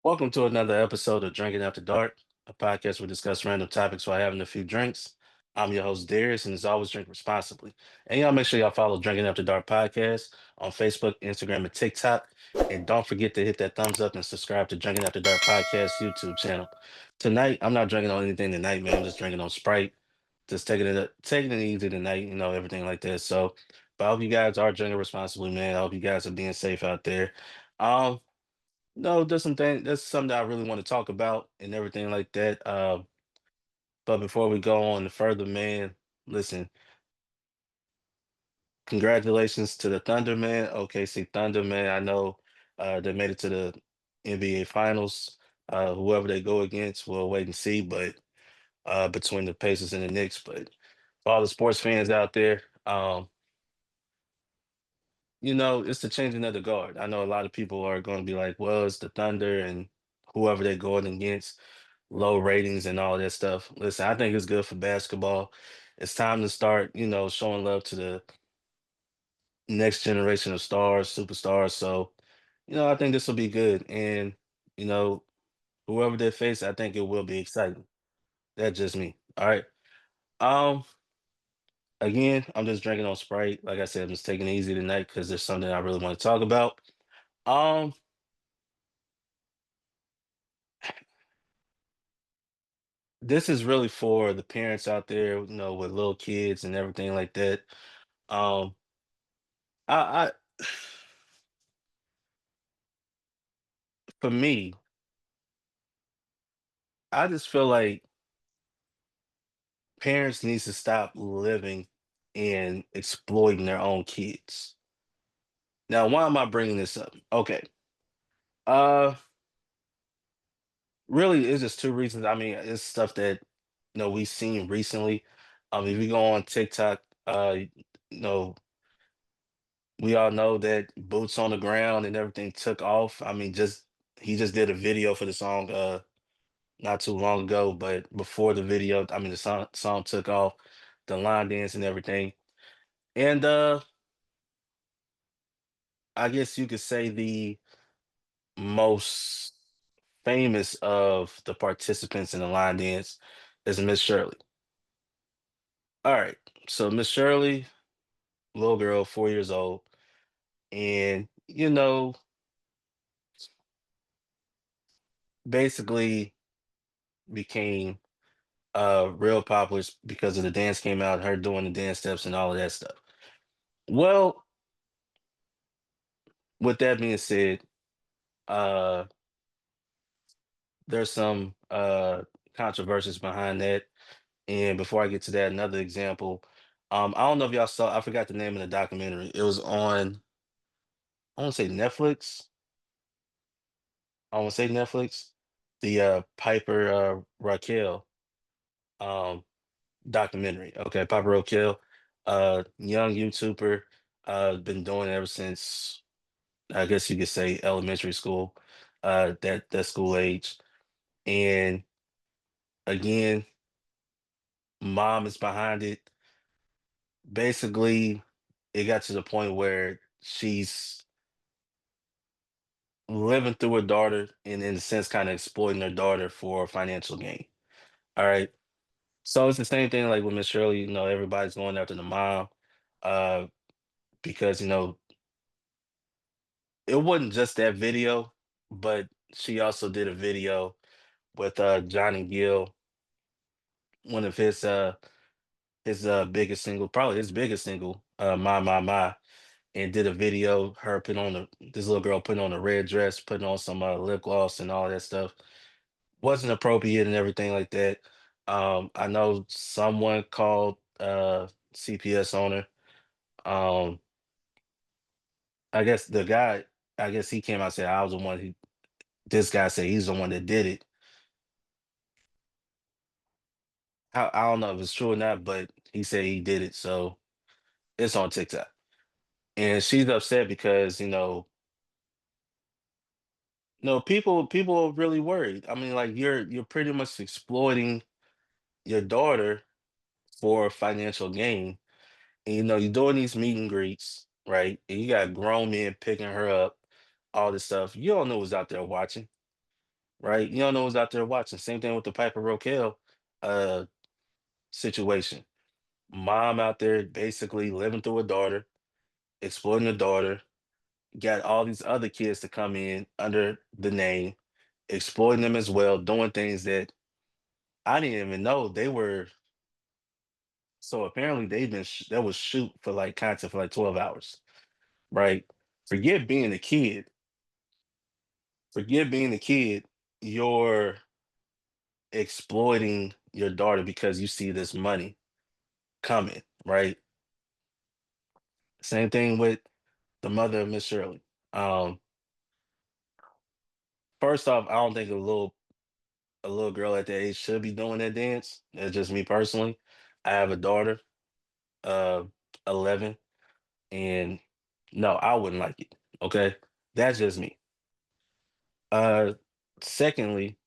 Welcome to another episode of Drinking After Dark, a podcast where we discuss random topics while having a few drinks. I'm your host, Darius, and as always, drink responsibly. And y'all make sure y'all follow Drinking After Dark podcast on Facebook, Instagram, and TikTok. And don't forget to hit that thumbs up and subscribe to Drinking After Dark podcast YouTube channel. Tonight, I'm not drinking on anything tonight, man. I'm just drinking on Sprite, just taking it easy tonight, everything like that. So, but I hope you guys are drinking responsibly, man. I hope you guys are being safe out there. Um, no, that's something that I really want to talk about and everything like that. But before we go on further, man, listen, congratulations to the Thunder, man. OKC Thunder, man. I know they made it to the NBA Finals. Whoever they go against, we'll wait and see. But between the Pacers and the Knicks, but for all the sports fans out there, it's the changing of the guard. I know a lot of people are going to be like, well, it's the Thunder and whoever they're going against, low ratings and all that stuff. Listen, I think it's good for basketball. It's time to start, showing love to the next generation of stars, superstars. So, I think this will be good. And, you know, whoever they face, I think it will be exciting. That's just me. All right. Um, Again, I'm just drinking on Sprite. Like I said, I'm just taking it easy tonight because there's something I really want to talk about. Um, this is really for the parents out there, with little kids and everything like that. Um, I for me, I just feel like parents needs to stop living and exploiting their own kids. Now, why am I bringing this up? Okay. Uh, Really, it's just two reasons. I mean, it's stuff that we've seen recently. If you go on TikTok, you know, we all know that boots on the ground and everything took off. I mean, just he just did a video for the song not too long ago, but before the video, I mean the song took off, the line dance and everything. And I guess you could say the most famous of the participants in the line dance is Miss Shirley. All right. So Miss Shirley, little girl, 4 years old, and basically became real popular because of the dance came out, her doing the dance steps and all of that stuff. Well, with that being said, uh there's some controversies behind that. And before I get to that, another example. I don't know if y'all saw, I forgot the name of the documentary. It was on, I want to say Netflix. I want to say Netflix. The Piper Raquel um documentary. Okay, Piper Raquel, young YouTuber, been doing it ever since I guess you could say elementary school, that school age. And again, mom is behind it. Basically, it got to the point where she's living through her daughter and in a sense kind of exploiting her daughter for financial gain. All right. So it's the same thing like with Miss Shirley, everybody's going after the mom, uh, because it wasn't just that video, but she also did a video with Johnny Gill, one of his biggest single, probably his biggest single, My, and did a video, her putting on this little girl putting on a red dress, putting on some lip gloss and all that stuff. Wasn't appropriate and everything like that. I know someone called CPS on her. Um, I guess the guy, I guess he came out and said I was the one who this guy said he's the one that did it. I don't know if it's true or not, but he said he did it. So it's on TikTok. And she's upset because, no, people are really worried. I mean, like you're pretty much exploiting your daughter for financial gain. And you're doing these meet and greets, right? And you got grown men picking her up, all this stuff. You don't know who's out there watching. right? You don't know who's out there watching. Same thing with the Piper Roquel uh situation. Mom out there basically living through a daughter, exploiting the daughter, got all these other kids to come in under the name, exploiting them as well, doing things that I didn't even know they were. So apparently they've been that was shoot for like content for like 12 hours, right? Forget being a kid. Forget being a kid. You're exploiting your daughter because you see this money coming, right? Same thing with the mother of Miss Shirley. Um, First off, I don't think a little girl at that age should be doing that dance. That's just me personally. I have a daughter, uh, 11, and no, I wouldn't like it. Okay, that's just me. Uh, Secondly,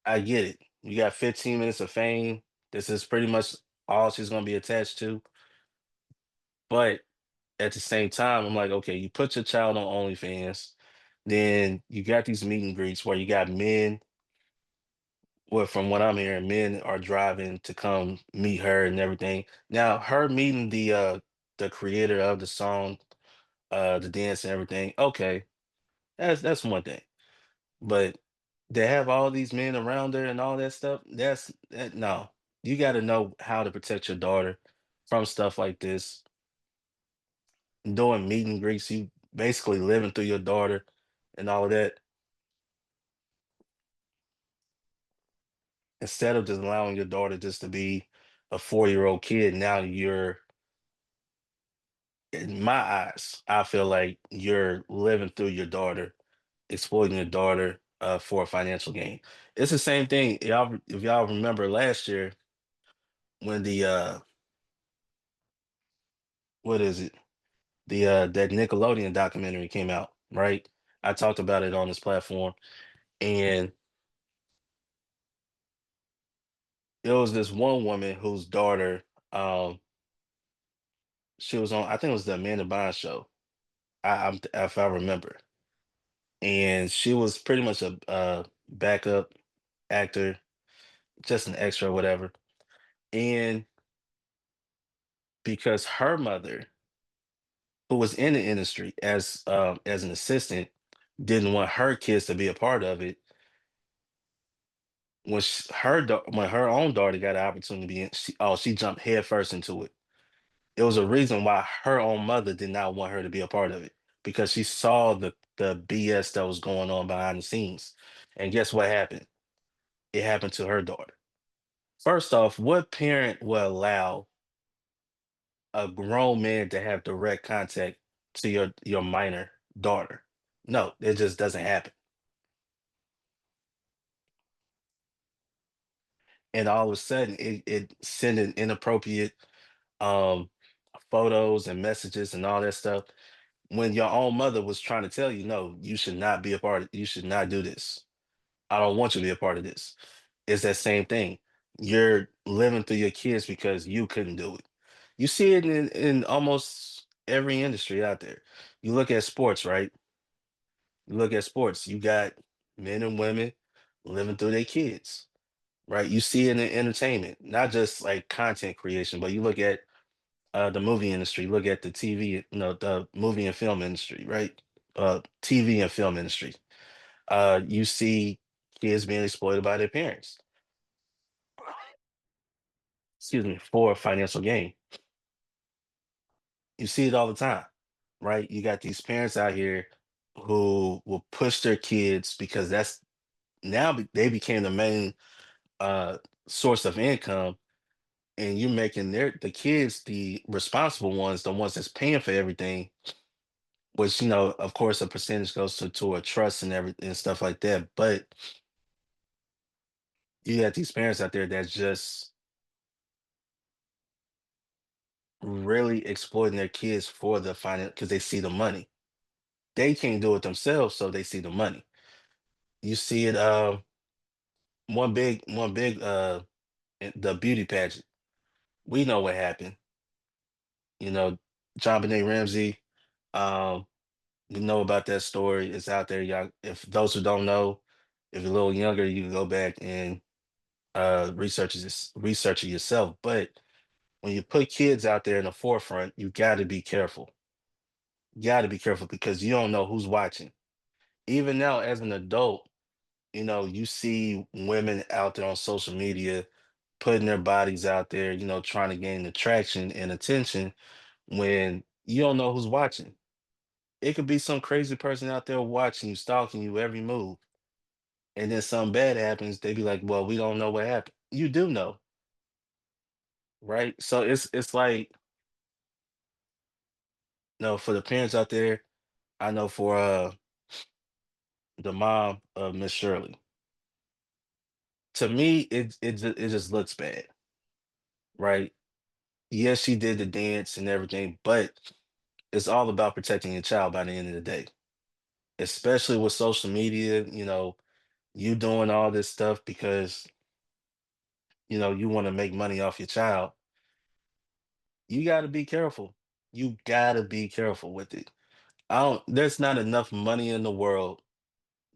I get it. You got 15 minutes of fame. This is pretty much all she's gonna be attached to. But at the same time, I'm like, okay, you put your child on OnlyFans, then you got these meet and greets where you got men. Well, from what I'm hearing, men are driving to come meet her and everything. Now, her meeting the creator of the song, the dance and everything, okay, that's one thing. But they have all these men around her and all that stuff. No. You got to know how to protect your daughter from stuff like this. Doing meet and greets, you basically living through your daughter and all of that. Instead of just allowing your daughter just to be a 4-year-old kid, now you're, in my eyes, I feel like you're living through your daughter, exploiting your daughter for a financial gain. It's the same thing. If y'all remember last year when the what is it? That Nickelodeon documentary came out, right? I talked about it on this platform, and it was this one woman whose daughter, um, she was on, I think it was the Amanda Bynes show, if I remember, and she was pretty much a backup actor, just an extra or whatever, and because her mother, who was in the industry as an assistant, didn't want her kids to be a part of it. When her own daughter got an opportunity, and she jumped headfirst into it. It was a reason why her own mother did not want her to be a part of it because she saw the BS that was going on behind the scenes. And guess what happened? It happened to her daughter. First off, what parent will allow a grown man to have direct contact to your minor daughter? No, it just doesn't happen. And all of a sudden, it sending inappropriate um photos and messages and all that stuff when your own mother was trying to tell you, no, you should not be a part of, you should not do this. I don't want you to be a part of this. It's that same thing. You're living through your kids because you couldn't do it. You see it in almost every industry out there. You look at sports, right? You look at sports, you got men and women living through their kids, right? You see it in entertainment, not just like content creation, but you look at the movie industry, look at the TV, the movie and film industry, right? TV and film industry. You see kids being exploited by their parents, excuse me, for financial gain. You see it all the time, right? You got these parents out here who will push their kids because that's they became the main uh, source of income, and you're making the kids the responsible ones, the ones that's paying for everything, which of course a percentage goes to a trust and everything and stuff like that. But you got these parents out there that just really exploiting their kids for the finance because they see the money. They can't do it themselves, so they see the money. You see it. One big the beauty pageant. We know what happened. You know, John Benet Ramsey. Um, You know about that story. It's out there. Y'all, if those who don't know, if you're a little younger, you can go back and research it yourself. But when you put kids out there in the forefront, you got to be careful. You got to be careful because you don't know who's watching. Even now, as an adult, you see women out there on social media putting their bodies out there, trying to gain attraction and attention when you don't know who's watching. It could be some crazy person out there watching you, stalking you every move. And then something bad happens, they be like, well, we don't know what happened. You do know, right? So it's like, no, for the parents out there, I know for the mom of Miss Shirley, to me, it just looks bad, right? Yes, she did the dance and everything, but it's all about protecting your child by the end of the day, especially with social media, you doing all this stuff because, you want to make money off your child. You got to be careful. You got to be careful with it. There's not enough money in the world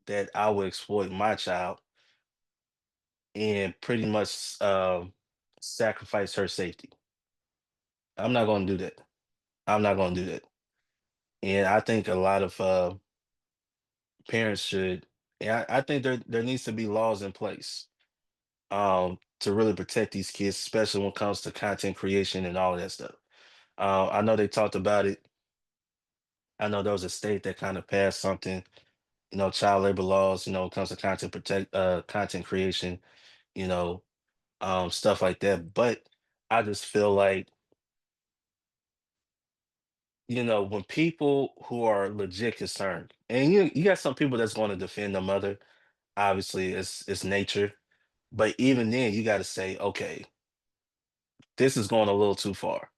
that I would exploit my child and pretty much sacrifice her safety. I'm not going to do that. I'm not going to do that. And I think a lot of parents should. And I think there needs to be laws in place to really protect these kids, especially when it comes to content creation and all of that stuff. I know they talked about it. I know there was a state that kind of passed something, child labor laws, when it comes to content creation, you know, stuff like that. But I just feel like, when people who are legit concerned, and you got some people that's going to defend the mother, obviously it's nature. But even then, you got to say, okay, this is going a little too far.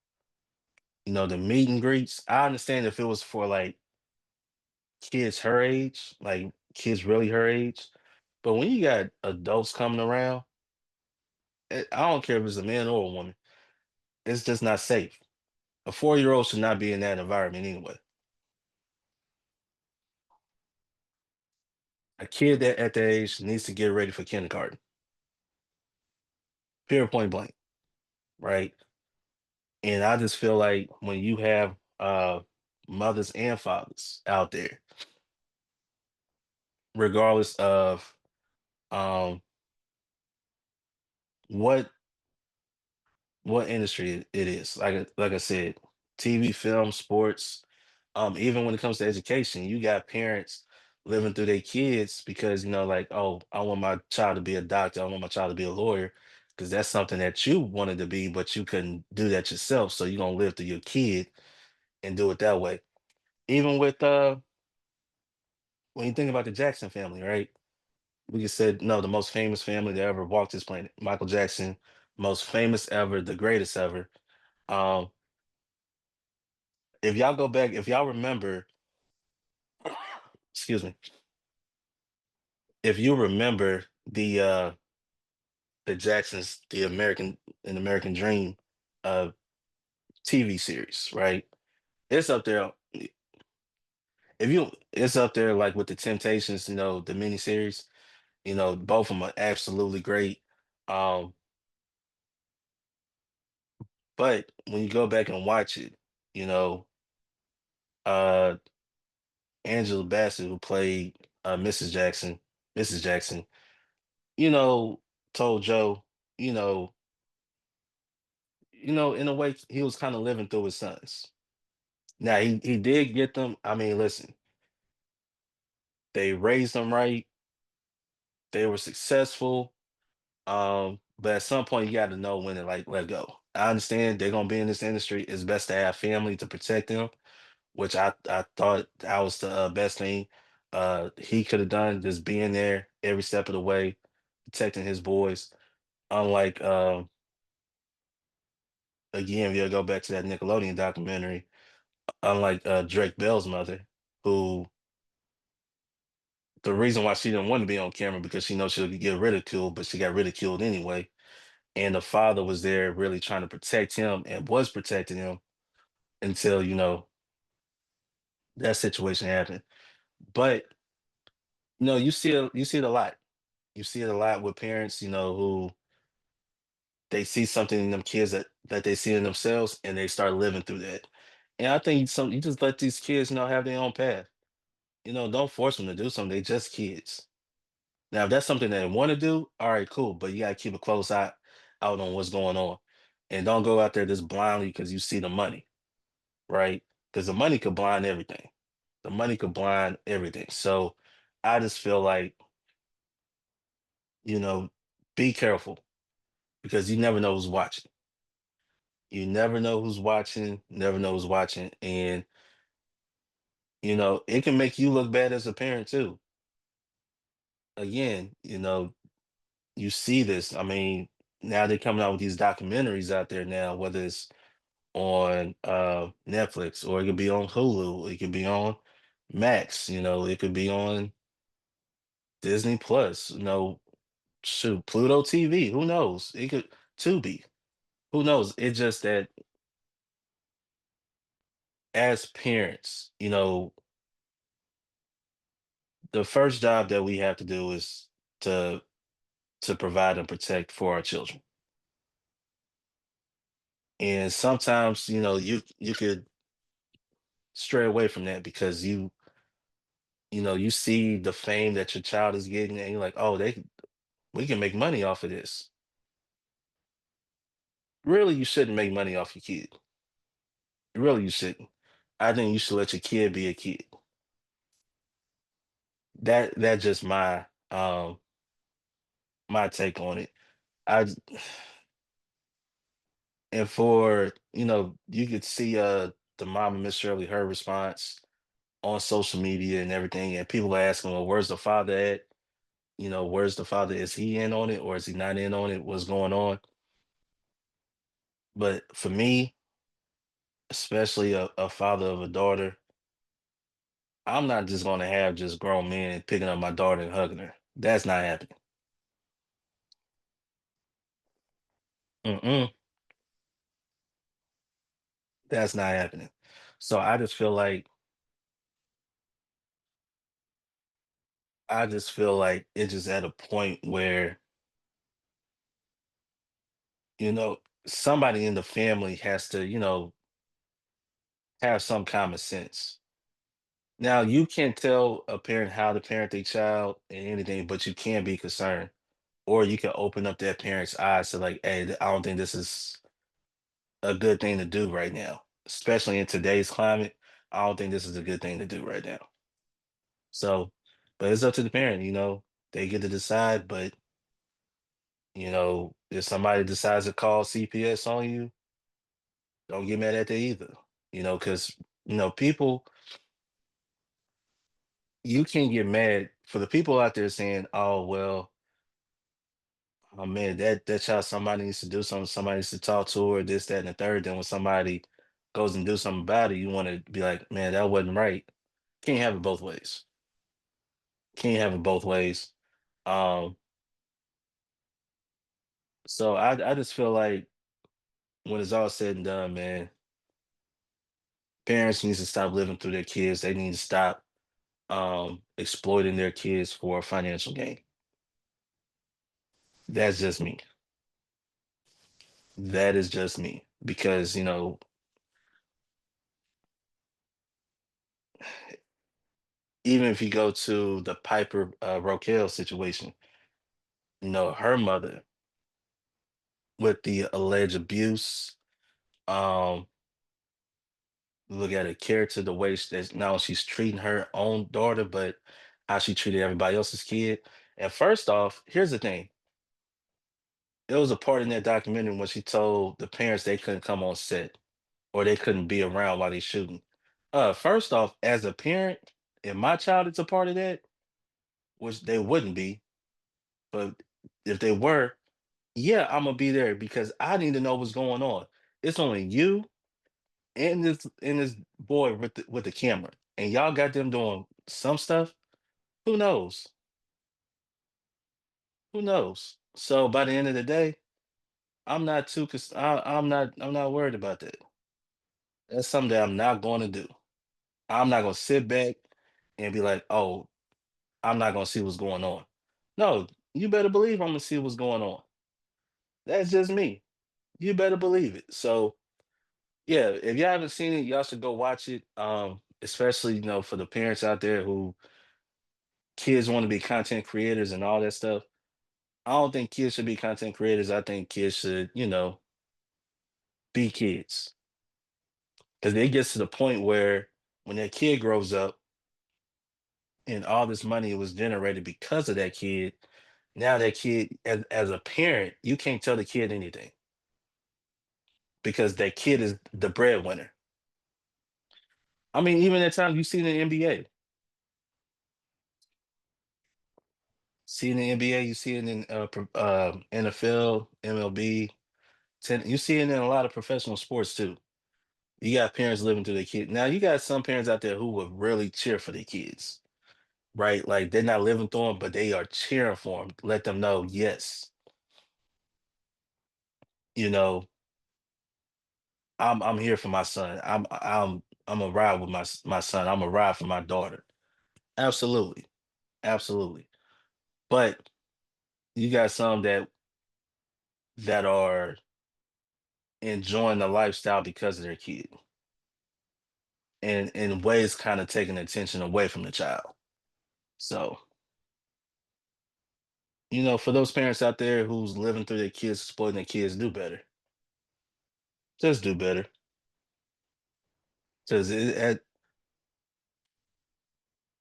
The meet and greets. I understand if it was for like kids her age, like kids really her age. But when you got adults coming around, I don't care if it's a man or a woman, it's just not safe. A 4-year-old should not be in that environment anyway. A kid that at that age needs to get ready for kindergarten. Period, point blank, right? And I just feel like when you have mothers and fathers out there, regardless of um what what industry it is, like I said, TV, film, sports, even when it comes to education, you got parents living through their kids because, like, oh, I want my child to be a doctor, I want my child to be a lawyer, because that's something that you wanted to be, but you couldn't do that yourself. So you're gonna live through your kid and do it that way. Even with when you think about the Jackson family, right? We just said no, the most famous family that ever walked this planet. Michael Jackson, most famous ever, the greatest ever. Um, if y'all go back, if y'all remember, excuse me, if you remember the Jacksons, the American Dream uh TV series, right? It's up there. It's up there like with the Temptations, the miniseries. Both of them are absolutely great. Um, but when you go back and watch it, you know, uh Angela Bassett, who played Mrs. Jackson, you know, told Joe, you know, in a way he was kind of living through his sons. Now he did get them. I mean, listen, they raised them right. They were successful. But at some point you got to know when to like let go. I understand they're gonna be in this industry. It's best to have family to protect them, which I thought that was the best thing he could have done, just being there every step of the way, protecting his boys. Unlike again, we'll go back to that Nickelodeon documentary. Unlike Drake Bell's mother, who the reason why she didn't want to be on camera because she knows she'll get ridiculed, but she got ridiculed anyway. And the father was there really trying to protect him and was protecting him until, that situation happen. But you see it a lot. You see it a lot with parents, who they see something in them kids that they see in themselves and they start living through that. And I think you just let these kids, have their own path. Don't force them to do something. They just kids. Now, if that's something that they want to do, all right, cool. But you gotta keep a close eye out on what's going on. And don't go out there just blindly because you see the money, right? Because the money could blind everything. The money could blind everything. So I just feel like, you know, be careful because you never know who's watching. You never know who's watching, never know who's watching. And, it can make you look bad as a parent too. Again, you see this. I mean, now they're coming out with these documentaries out there now, whether it's on Netflix or it could be on Hulu, it could be on Max, it could be on Disney Plus, shoot, Pluto TV, who knows? It could Tubi, who knows? It's just that as parents, the first job that we have to do is to provide and protect for our children. And sometimes, you could stray away from that because you see the fame that your child is getting and you're like, oh, we can make money off of this. Really, you shouldn't make money off your kid. Really, you shouldn't. I think you should let your kid be a kid. That's just my take on it. I and for you could see the mom of Miss Shirley, her response on social media and everything, and people are asking, well, where's the father at? Where's the father? Is he in on it or is he not in on it? What's going on? But for me, especially a father of a daughter, I'm not just gonna have just grown men picking up my daughter and hugging her. That's not happening. Mm-mm, that's not happening. So I just feel like it's just at a point where, somebody in the family has to, have some common sense. Now, you can't tell a parent how to parent their child and anything, but you can be concerned. Or you can open up that parent's eyes to like, hey, I don't think this is a good thing to do right now, especially in today's climate. I don't think this is a good thing to do right now. So, but it's up to the parent, they get to decide. But, if somebody decides to call CPS on you, don't get mad at that either. Because, people, you can get mad for the people out there saying, oh, well, oh man, that child, somebody needs to do something, somebody needs to talk to her, this, that, and the third. Then when somebody goes and do something about it, you want to be like, man, that wasn't right. Can't have it both ways. Can't have it both ways. Um, so I just feel like when it's all said and done, man, parents need to stop living through their kids. They need to stop exploiting their kids for financial gain. That's just me. That is just me. Because, even if you go to the Piper Roquel situation, her mother with the alleged abuse, um, look at her character, the way that now she's treating her own daughter, but how she treated everybody else's kid. And first off, here's the thing. There was a part in that documentary when she told the parents they couldn't come on set or they couldn't be around while they shooting. First off, as a parent, if my child is a part of that, which they wouldn't be, but if they were, yeah, I'm gonna be there because I need to know what's going on. It's only you and this boy with the camera, and y'all got them doing some stuff. Who knows? Who knows? So by the end of the day, I'm not too. I'm not. I'm not worried about that. That's something that I'm not going to do. I'm not gonna sit back and be like, oh, I'm not gonna see what's going on. No, you better believe I'm gonna see what's going on. That's just me. You better believe it. So yeah, if y'all haven't seen it, y'all should go watch it. Especially, for the parents out there who kids want to be content creators and all that stuff. I don't think kids should be content creators. I think kids should, be kids. Because it gets to the point where when that kid grows up and all this money was generated because of that kid, now that kid, as a parent, you can't tell the kid anything because that kid is the breadwinner. I mean, even at times you see in the NBA, you see it in NFL, MLB, you see it in a lot of professional sports too. You got parents living through their kid. Now you got some parents out there who would really cheer for their kids, right? Like they're not living through them, but they are cheering for them. Let them know, yes, you know, I'm here for my son. I'm a ride with my son. I'm a ride for my daughter. Absolutely, absolutely. But you got some that are enjoying the lifestyle because of their kid, and in ways kind of taking attention away from the child. So, for those parents out there who's living through their kids, supporting their kids, do better. Just do better, because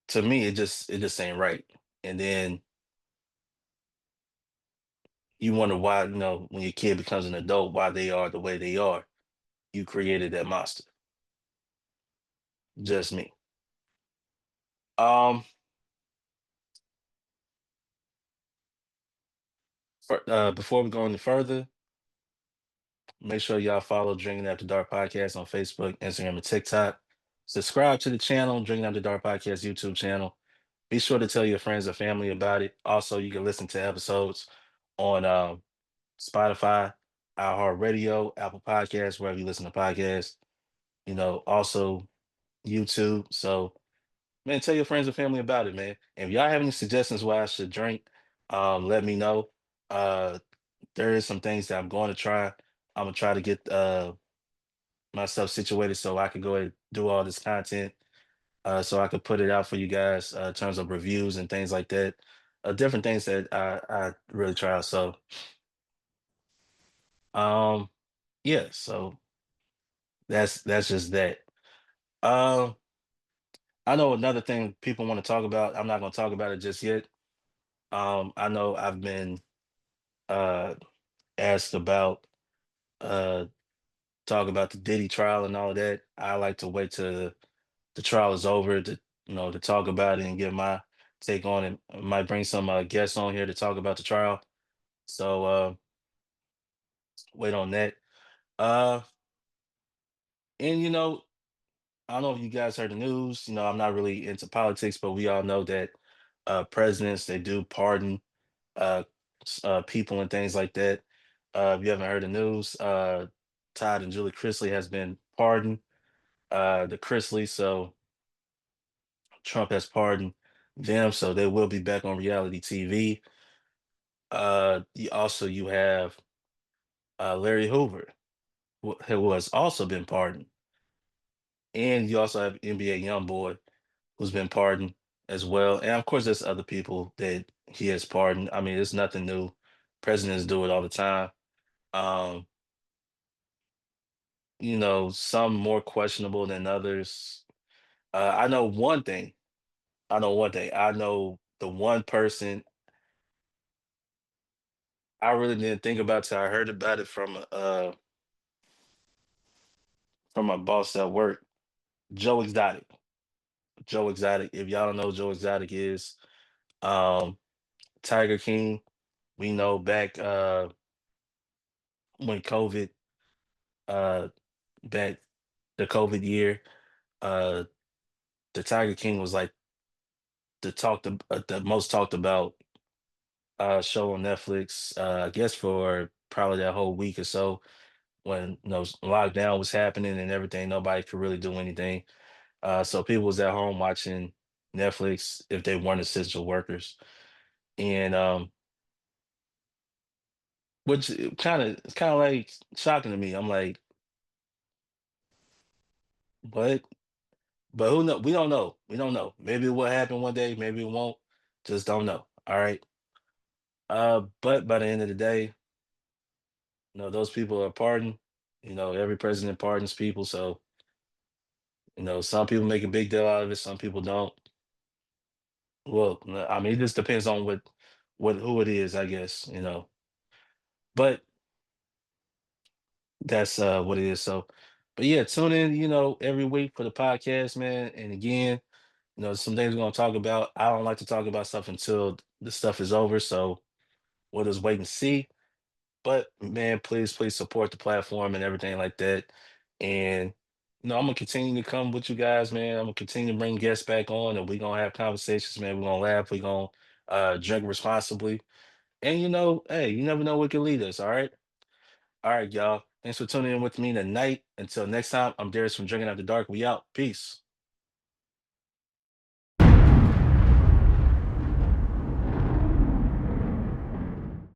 to me, it just ain't right. And then you wonder why, when your kid becomes an adult, why they are the way they are. You created that monster. Just me. Um, Before we go any further, make sure y'all follow Drinking After Dark Podcast on Facebook, Instagram, and TikTok. Subscribe to the channel, Drinking After Dark Podcast YouTube channel. Be sure to tell your friends and family about it. Also, you can listen to episodes on Spotify, iHeartRadio, Apple Podcasts, wherever you listen to podcasts. Also YouTube. So, man, tell your friends and family about it, man. And if y'all have any suggestions why I should drink, let me know. Uh, there is some things that I'm going to try. I'm gonna try to get myself situated so I can go and do all this content, so I could put it out for you guys in terms of reviews and things like that. Different things that I really try out. So, um, yeah. So that's just that. Um, I know another thing people want to talk about. I'm not going to talk about it just yet. I know I've been uh asked about uh talk about the Diddy trial and all of that. I like to wait till the trial is over to talk about it and give my take on it. I might bring some guests on here to talk about the trial. So wait on that. Uh and I don't know if you guys heard the news. I'm not really into politics, but we all know that presidents, they do pardon uh, people and things like that. If you haven't heard the news, Todd and Julie Chrisley has been pardoned. The Chrisleys, so Trump has pardoned them, so they will be back on reality TV. You have Larry Hoover, who has also been pardoned, and you also have NBA YoungBoy, who's been pardoned as well. And of course, there's other people that he has pardoned. I mean, it's nothing new. Presidents do it all the time. Um, some more questionable than others. I know one thing. I know one thing. I know the one person I really didn't think about till I heard about it from my boss at work, Joe Exotic. Joe Exotic. If y'all don't know who Joe Exotic is, um, Tiger King. We know back when COVID, uh, back the COVID year, uh, the Tiger King was like the most talked about show on Netflix. I guess for probably that whole week or so when lockdown was happening and everything, nobody could really do anything. So people was at home watching Netflix if they weren't essential workers. And which it's kind of like shocking to me. I'm like, what? But who know? We don't know. We don't know. Maybe it will happen one day, maybe it won't. Just don't know. All right. But by the end of the day, those people are pardoned. Every president pardons people. So, some people make a big deal out of it, some people don't. Well, I mean, it just depends on what who it is, I guess. But that's what it is. So, but yeah, tune in, every week for the podcast, man. And again, some things we're gonna talk about. I don't like to talk about stuff until the stuff is over. So we'll just wait and see. But man, please, please support the platform and everything like that. And I'm gonna continue to come with you guys, man. I'm gonna continue to bring guests back on, and we're gonna have conversations, man. We're gonna laugh. We're gonna drink responsibly. And hey, you never know what can lead us. All right, y'all. Thanks for tuning in with me tonight. Until next time, I'm Darius from Drinking After Dark. We out. Peace.